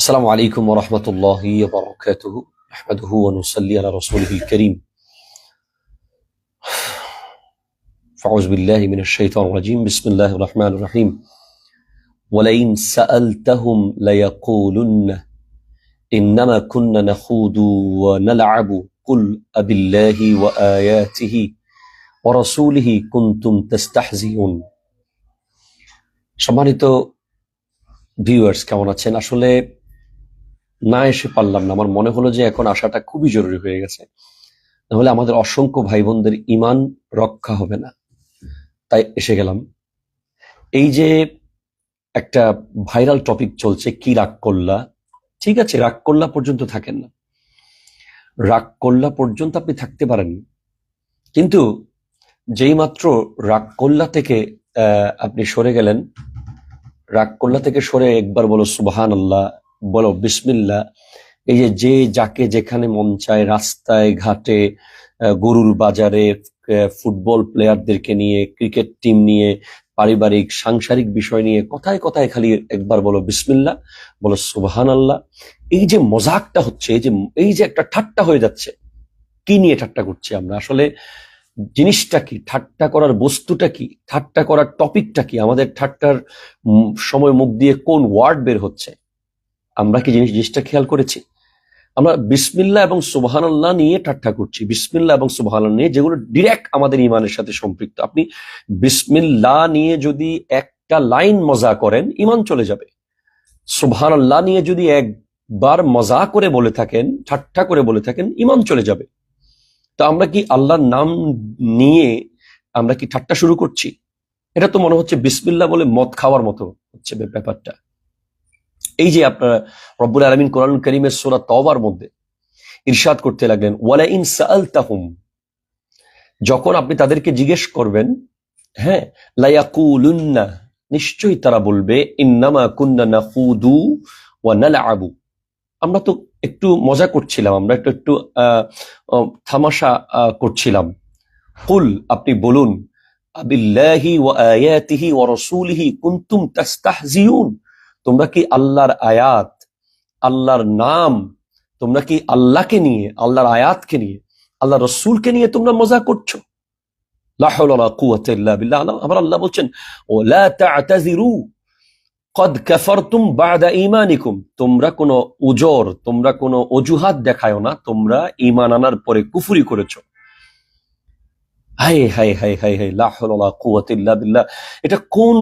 السلام عليكم ورحمة الله وبركاته. نحمده ونصلي على رسوله الكريم. فأعوذ بالله من الشيطان الرجيم. بسم الله الرحمن الرحيم. ولئن سألتهم ليقولن إنما كنا نخوض ونلعب قل أبالله وآياته ورسوله كنتم تستهزئون. সম্মানিত ভিউয়ার্স, কেমন আছেন? আসলে না এসে পারলাম না, আমার মনে হলো যে এখন আসাটা খুবই জরুরি হয়ে গেছে, নাহলে আমাদের অসংখ্য ভাই বোনদের ইমান রক্ষা হবে না, তাই এসে গেলাম। এই যে একটা ভাইরাল টপিক চলছে, কি রাগ করলা, ঠিক আছে, রাগ করলা পর্যন্ত থাকেন না, রাগ করলা পর্যন্ত আপনি থাকতে পারেন, কিন্তু যেই মাত্র রাগ করলা থেকে আপনি সরে গেলেন, রাগ করলা থেকে সরে একবার বলো সুবহানাল্লাহ, বলো বিসমিল্লাহ। এই যে যাকে যেখানে মন চায়, রাস্তায় ঘাটে, গরুর বাজারে, ফুটবল প্লেয়ারদেরকে নিয়ে, ক্রিকেট টিম নিয়ে, পারিবারিক সাংসারিক বিষয় নিয়ে কথায় কথায় খালি একবার বলো বিসমিল্লাহ, বলো সুবহানাল্লাহ। এই যে মজাকটা হচ্ছে, এই যে একটা ঠাট্টা হয়ে যাচ্ছে, কি নিয়ে ঠাট্টা করছি আমরা? আসলে জিনিসটা কি, ঠাট্টা করার বস্তুটা কি, ঠাট্টা করার টপিকটা কি, আমাদের ঠাট্টার সময় মুখ দিয়ে কোন ওয়ার্ড বের হচ্ছে, আমরা কি জিনিসটা খেয়াল করেছি? আমরা বিসমিল্লাহ এবং সুবহানাল্লাহ নিয়ে ঠাট্টা করছি, বিসমিল্লাহ এবং সুবহানাল্লাহ নিয়ে, যেগুলো ডিরেক্ট আমাদের ইমানের সাথে সম্পৃক্ত। আপনি বিসমিল্লাহ নিয়ে যদি একটা লাইন মজা করেন, ইমান চলে যাবে। সুবহানাল্লাহ নিয়ে যদি একবার মজা করে বলে থাকেন, ঠাট্টা করে বলে থাকেন, ইমান চলে যাবে। তো আমরা কি আল্লাহর নাম নিয়ে আমরা কি ঠাট্টা শুরু করছি? এটা তো মনে হচ্ছে বিসমিল্লাহ বলে মদ খাওয়ার মতো হচ্ছে ব্যাপারটা। এই যে আপনারা রব্বুল আলামিন কোরআন কারীমের সূরা তওবার মধ্যে ইরশাদ করতে লাগলেন, ওয়ালাইন সাআলতাহুম, যখন আপনি তাদেরকে জিজ্ঞেস করবেন, হ্যাঁ, লায়াকুলুন্না, নিশ্চয়ই তারা বলবে, ইন্নামা কুন্না নাখুদু ওয়া নালআবু, আমরা তো একটু মজা করছিলাম, আমরা একটু তামাশা করছিলাম। কুল, আপনি বলুন, আবিল্লাহি ওয়া আয়াতিহি ওয়া রাসূলিহি কুনতুম তাস্তাহজিউন, তোমরা কি আল্লাহর আয়াত, আল্লাহর নাম, তোমরা কি আল্লাহকে নিয়ে, আল্লাহর আয়াতকে নিয়ে, আল্লাহর রাসূলকে নিয়ে তোমরা মজা করছো? লা হাওলা ওয়ালা কুওয়াতা ইল্লা বিল্লাহ। আবার আল্লাহ বলছেন, ওয়ালা তা'তাযিরু কদ কাফারতুম বা'দা ঈমানিকুম, তোমরা কোনো উজর, তোমরা কোনো অজুহাত দেখায়ো না, তোমরা ঈমান আনার পরে কুফরি করেছো। হায় হায় হায় হায় হায়, লা হাওলা ওয়ালা কুওয়াতা ইল্লা বিল্লাহ। এটা কোন